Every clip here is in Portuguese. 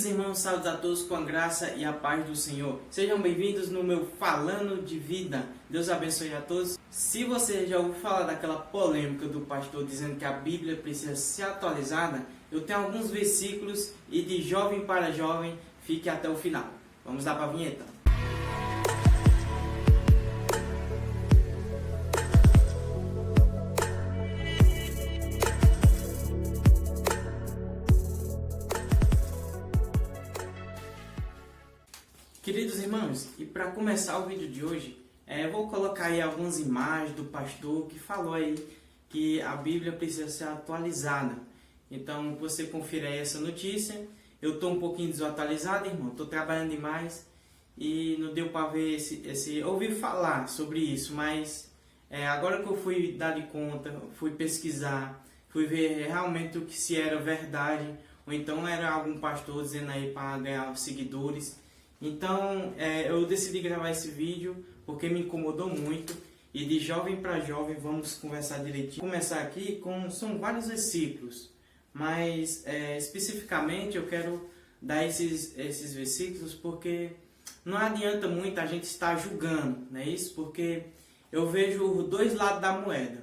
Irmãos, saúde a todos com a graça e a paz do Senhor. Sejam bem-vindos no meu Falando de Vida. Deus abençoe a todos. Se você já ouviu falar daquela polêmica do pastor dizendo que a Bíblia precisa ser atualizada, eu tenho alguns versículos e de jovem para jovem, fique até o final. Vamos lá para a vinheta. Queridos irmãos, e para começar o vídeo de hoje, vou colocar aí algumas imagens do pastor que falou aí que a Bíblia precisa ser atualizada. Então você confira aí essa notícia. Eu estou um pouquinho desatualizado, irmão, estou trabalhando demais e não deu para ver ouvir falar sobre isso, mas agora que eu fui dar de conta, fui pesquisar, fui ver realmente o que se era verdade, ou então era algum pastor dizendo aí para ganhar seguidores. Então eu decidi gravar esse vídeo porque me incomodou muito e de jovem para jovem vamos conversar direitinho. Vou começar aqui são vários versículos, mas especificamente eu quero dar esses versículos porque não adianta muito a gente estar julgando, não é isso? Porque eu vejo os dois lados da moeda.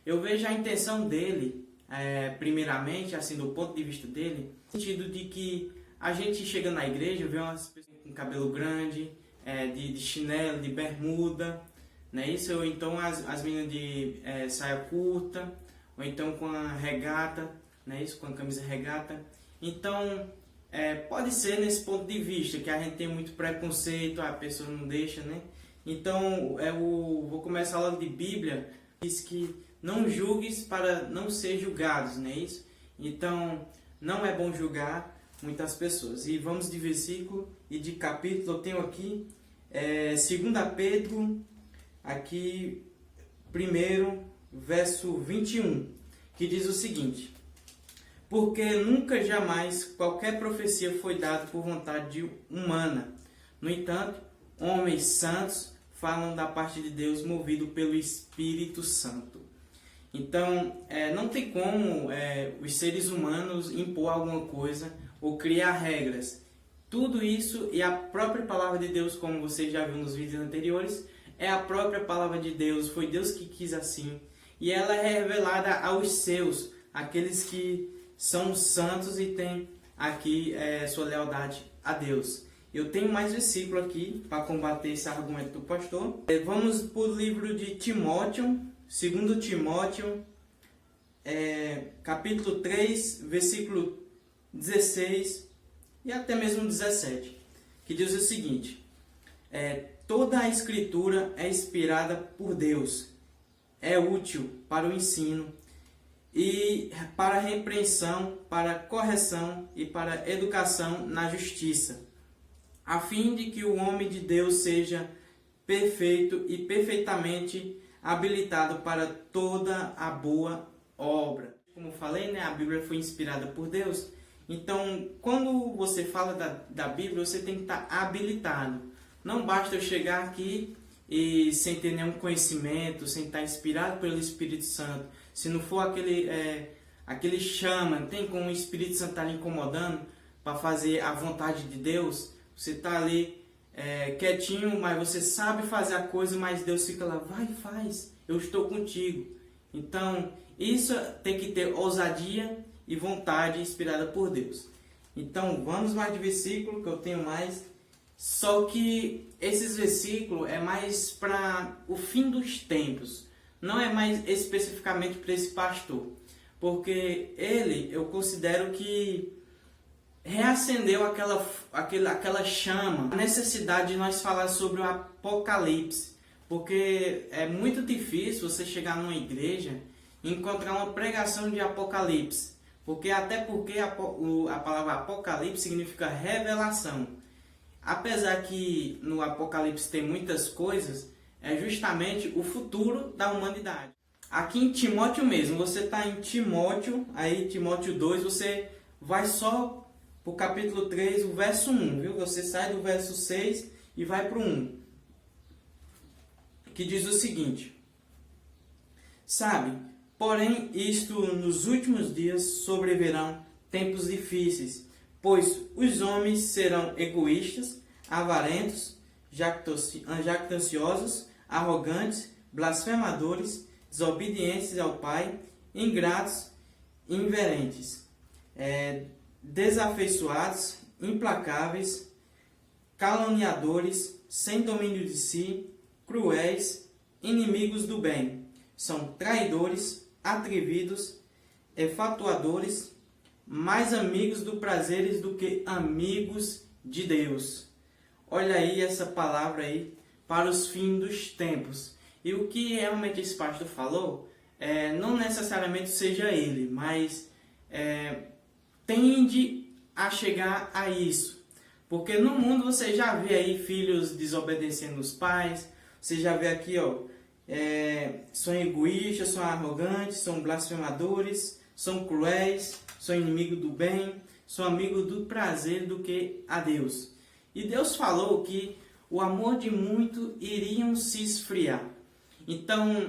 Eu vejo a intenção dele, primeiramente, assim do ponto de vista dele, no sentido de que a gente chega na igreja, vê umas pessoas com cabelo grande, de chinelo, de bermuda, não é isso? Ou então as meninas de saia curta, ou então com a regata, não é isso? Com a camisa regata. Então, pode ser nesse ponto de vista, que a gente tem muito preconceito, a pessoa não deixa, né? Então, vou começar logo de Bíblia, diz que não julgues para não ser julgados, não é isso? Então, não é bom julgar muitas pessoas. E vamos de versículo e de capítulo. Eu tenho aqui 2 Pedro, aqui primeiro, verso 21, que diz o seguinte: porque nunca jamais qualquer profecia foi dada por vontade humana. No entanto, homens santos falam da parte de Deus movido pelo Espírito Santo. Então, não tem como os seres humanos impor alguma coisa ou criar regras. Tudo isso e a própria palavra de Deus, como você já viu nos vídeos anteriores, é a própria palavra de Deus, foi Deus que quis assim. E ela é revelada aos seus, aqueles que são santos e têm aqui sua lealdade a Deus. Eu tenho mais versículo aqui para combater esse argumento do pastor. Vamos para o livro de Timóteo, 2 Timóteo, capítulo 3, versículo 16 e até mesmo 17, que diz o seguinte: toda a escritura é inspirada por Deus, é útil para o ensino e para a repreensão, para a correção e para a educação na justiça, a fim de que o homem de Deus seja perfeito e perfeitamente habilitado para toda a boa obra. Como falei, a Bíblia foi inspirada por Deus. Então, quando você fala da Bíblia, você tem que estar habilitado. Não basta eu chegar aqui e sem ter nenhum conhecimento, sem estar inspirado pelo Espírito Santo. Se não for aquele chama, tem como o Espírito Santo estar lhe incomodando para fazer a vontade de Deus. Você está ali quietinho, mas você sabe fazer a coisa, mas Deus fica lá, vai, faz, eu estou contigo. Então, isso tem que ter ousadia e vontade inspirada por Deus. Então, vamos mais de versículo, que eu tenho mais. Só que esses versículos é mais para o fim dos tempos. Não é mais especificamente para esse pastor. Porque ele, eu considero que reacendeu aquela chama. A necessidade de nós falar sobre o Apocalipse. Porque é muito difícil você chegar numa igreja e encontrar uma pregação de Apocalipse. Até porque a palavra Apocalipse significa revelação. Apesar que no Apocalipse tem muitas coisas, é justamente o futuro da humanidade. Aqui em Timóteo mesmo, você está em Timóteo, aí Timóteo 2, você vai só para o capítulo 3, o verso 1, viu? Você sai do verso 6 e vai para o 1, que diz o seguinte: sabe, porém, isto nos últimos dias sobrevirão tempos difíceis, Pois os homens serão egoístas, avarentos, jactanciosos, arrogantes, blasfemadores, desobedientes ao Pai, ingratos, inverentes, desafeiçoados, implacáveis, caluniadores, sem domínio de si, cruéis, inimigos do bem. São traidores, atrevidos, efatuadores, mais amigos do prazeres do que amigos de Deus. Olha aí essa palavra aí, para os fins dos tempos. E o que realmente esse pastor falou, não necessariamente seja ele, mas tende a chegar a isso. Porque no mundo você já vê aí filhos desobedecendo os pais, você já vê aqui, são egoístas, são arrogantes, são blasfemadores, são cruéis, são inimigos do bem, são amigos do prazer do que a Deus. E Deus falou que o amor de muito iriam se esfriar. Então,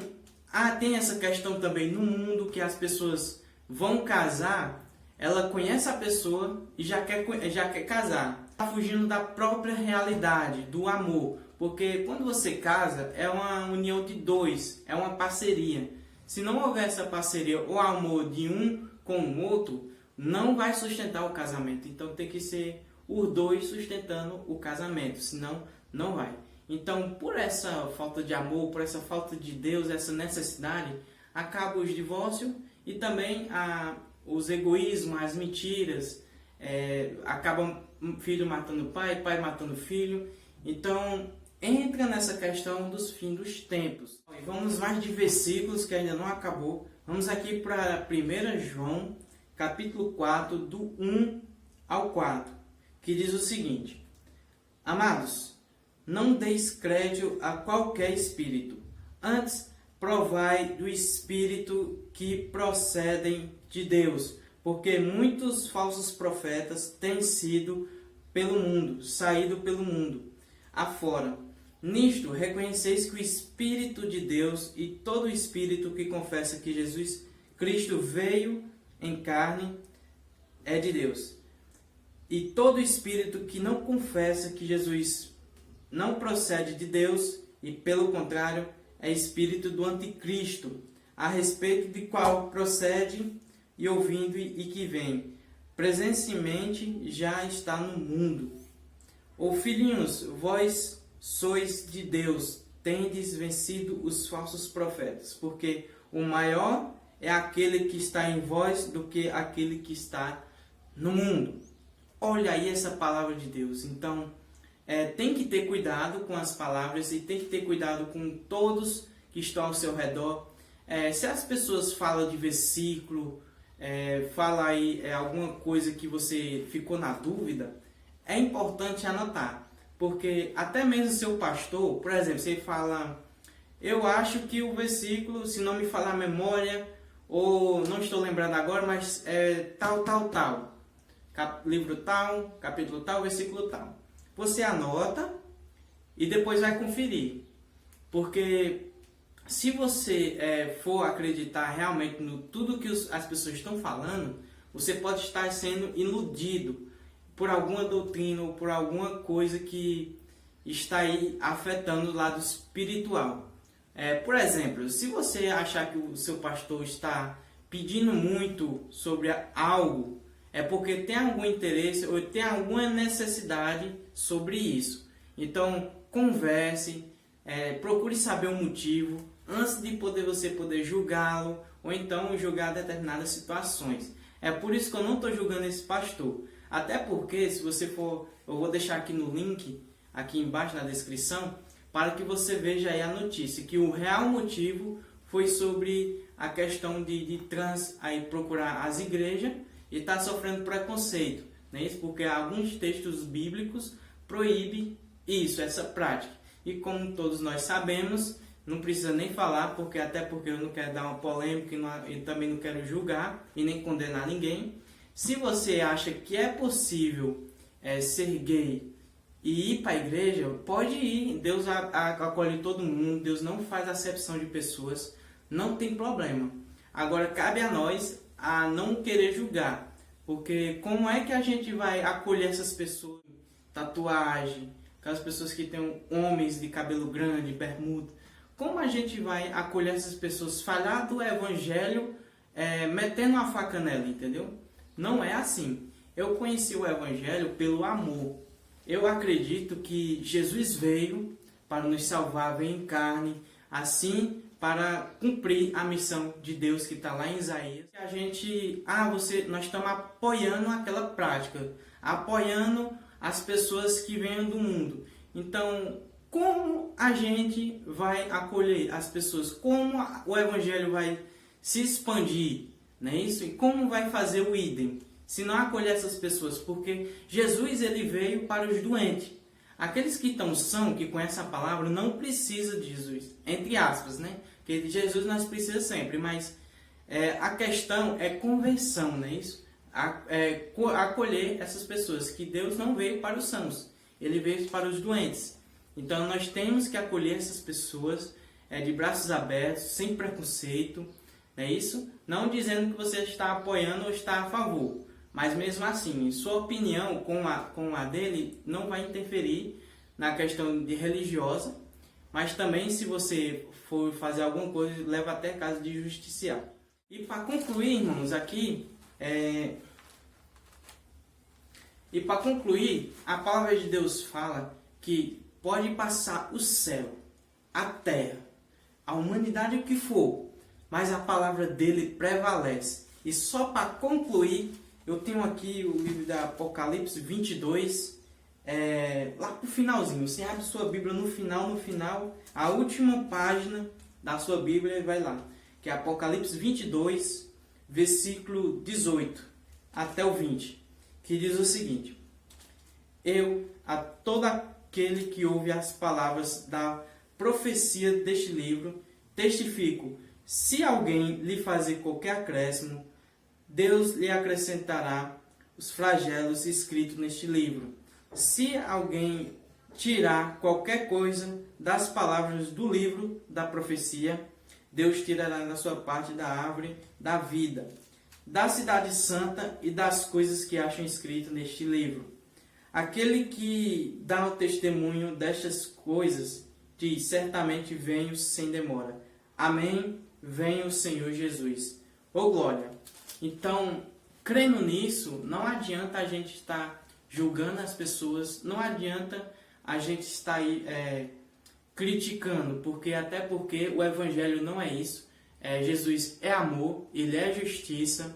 tem essa questão também no mundo que as pessoas vão casar, ela conhece a pessoa e já quer casar. Está fugindo da própria realidade, do amor. Porque quando você casa, é uma união de dois, é uma parceria. Se não houver essa parceria ou amor de um com o outro, não vai sustentar o casamento. Então tem que ser os dois sustentando o casamento, senão não vai. Então, por essa falta de amor, por essa falta de Deus, essa necessidade, acabam os divórcios e também os egoísmos, as mentiras, acabam filho matando pai, pai matando filho. Então, entra nessa questão dos fins dos tempos. Vamos mais de versículos que ainda não acabou. Vamos aqui para 1 João, capítulo 4, do 1 ao 4, que diz o seguinte: Amados, não deis crédito a qualquer espírito, antes provai do espírito que procedem de Deus, porque muitos falsos profetas têm saído pelo mundo afora. Nisto reconheceis que o Espírito de Deus e todo espírito que confessa que Jesus Cristo veio em carne é de Deus. E todo espírito que não confessa que Jesus não procede de Deus, e pelo contrário, é espírito do anticristo, a respeito de qual procede e ouvindo e que vem, presentemente já está no mundo. Ô filhinhos, vós sois de Deus, tendes vencido os falsos profetas, porque o maior é aquele que está em vós do que aquele que está no mundo. Olha aí essa palavra de Deus. Então, tem que ter cuidado com as palavras e tem que ter cuidado com todos que estão ao seu redor. Se as pessoas falam de versículo, fala aí alguma coisa que você ficou na dúvida, é importante anotar. Porque até mesmo seu pastor, por exemplo, você fala, eu acho que o versículo, se não me falar a memória, ou não estou lembrando agora, mas tal. Livro tal, capítulo tal, versículo tal. Você anota e depois vai conferir. Porque se você for acreditar realmente no tudo que as pessoas estão falando, você pode estar sendo iludido por alguma doutrina ou por alguma coisa que está aí afetando o lado espiritual. Por exemplo, se você achar que o seu pastor está pedindo muito sobre algo, é porque tem algum interesse ou tem alguma necessidade sobre isso. Então, converse, procure saber o motivo antes de você poder julgá-lo ou então julgar determinadas situações. É por isso que eu não estou julgando esse pastor. Até porque, se você for, eu vou deixar aqui no link, aqui embaixo na descrição, para que você veja aí a notícia, que o real motivo foi sobre a questão de trans aí procurar as igrejas e está sofrendo preconceito, não é isso? Porque alguns textos bíblicos proíbem isso, essa prática. E como todos nós sabemos, não precisa nem falar, até porque eu não quero dar uma polêmica e também não quero julgar e nem condenar ninguém. Se você acha que é possível ser gay e ir para a igreja, pode ir. Deus acolhe todo mundo, Deus não faz acepção de pessoas, não tem problema. Agora cabe a nós a não querer julgar, Porque como é que a gente vai acolher essas pessoas? Tatuagem, aquelas pessoas que têm homens de cabelo grande, bermuda. Como a gente vai acolher essas pessoas, falar do evangelho, metendo a faca nela, entendeu? Não é assim. Eu conheci o evangelho pelo amor. Eu acredito que Jesus veio para nos salvar, veio em carne, assim, para cumprir a missão de Deus que está lá em Isaías. A gente, nós estamos apoiando aquela prática, apoiando as pessoas que vêm do mundo. Então, como a gente vai acolher as pessoas? Como o evangelho vai se expandir, não é isso? E como vai fazer o idem? Se não acolher essas pessoas, porque Jesus ele veio para os doentes. Aqueles que estão são, que conhecem a palavra, não precisam de Jesus, entre aspas, né? Porque de Jesus nós precisamos sempre, mas a questão é conversão, não é isso? Acolher essas pessoas, que Deus não veio para os sãos, Ele veio para os doentes. Então nós temos que acolher essas pessoas de braços abertos, sem preconceito, não é isso? Não dizendo que você está apoiando ou está a favor. Mas mesmo assim, sua opinião com a dele não vai interferir na questão de religiosa, mas também se você for fazer alguma coisa, leva até caso de justiciar. E para concluir, irmãos, aqui, a palavra de Deus fala que pode passar o céu, a terra, a humanidade, o que for, mas a palavra dele prevalece. E só para concluir, eu tenho aqui o livro da Apocalipse 22, lá pro finalzinho. Você abre sua Bíblia no final, a última página da sua Bíblia, vai lá. Que é Apocalipse 22, versículo 18 até o 20. Que diz o seguinte: Eu, a todo aquele que ouve as palavras da profecia deste livro, testifico, se alguém lhe fazer qualquer acréscimo, Deus lhe acrescentará os flagelos escritos neste livro. Se alguém tirar qualquer coisa das palavras do livro da profecia, Deus tirará da sua parte da árvore da vida, da cidade santa e das coisas que acham escrito neste livro. Aquele que dá o testemunho destas coisas diz: certamente venho sem demora. Amém, venha o Senhor Jesus. Ô glória! Então, crendo nisso, não adianta a gente estar julgando as pessoas, não adianta a gente estar aí criticando, até porque o evangelho não é isso. Jesus é amor, ele é justiça.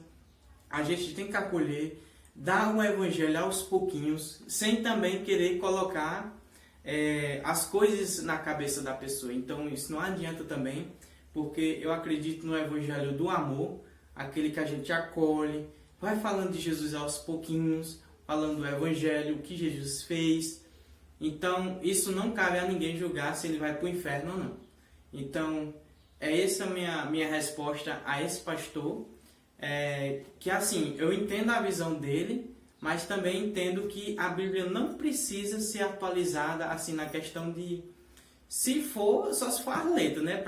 A gente tem que acolher, dar o evangelho aos pouquinhos, sem também querer colocar as coisas na cabeça da pessoa. Então isso não adianta também, porque eu acredito no evangelho do amor, aquele que a gente acolhe, vai falando de Jesus aos pouquinhos, falando do evangelho, o que Jesus fez. Então isso não cabe a ninguém julgar se ele vai para o inferno ou não. Então essa a minha resposta a esse pastor, que assim, eu entendo a visão dele, mas também entendo que a Bíblia não precisa ser atualizada assim na questão de, se for, só se for a letra, né?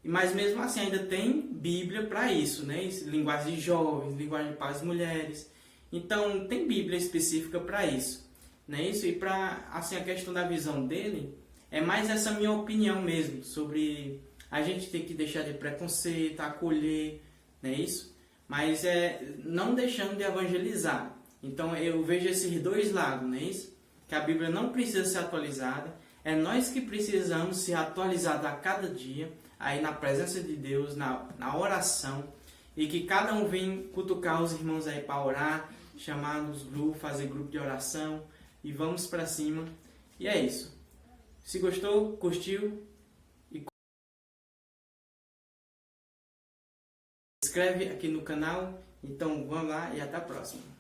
Mas mesmo assim ainda tem Bíblia para isso, né? Linguagem de jovens, linguagem para as mulheres. Então tem Bíblia específica para isso, né? Isso, e para assim a questão da visão dele, é mais essa minha opinião mesmo sobre a gente ter que deixar de preconceito, acolher, né? Isso, mas não deixando de evangelizar. Então eu vejo esses dois lados, né? Isso, que a Bíblia não precisa ser atualizada, é nós que precisamos ser atualizados a cada dia, aí na presença de Deus, na oração, e que cada um venha cutucar os irmãos aí para orar, chamar nos grupos, fazer grupo de oração, e vamos para cima. E é isso. Se gostou, curtiu, inscreve aqui no canal. Então vamos lá e até a próxima.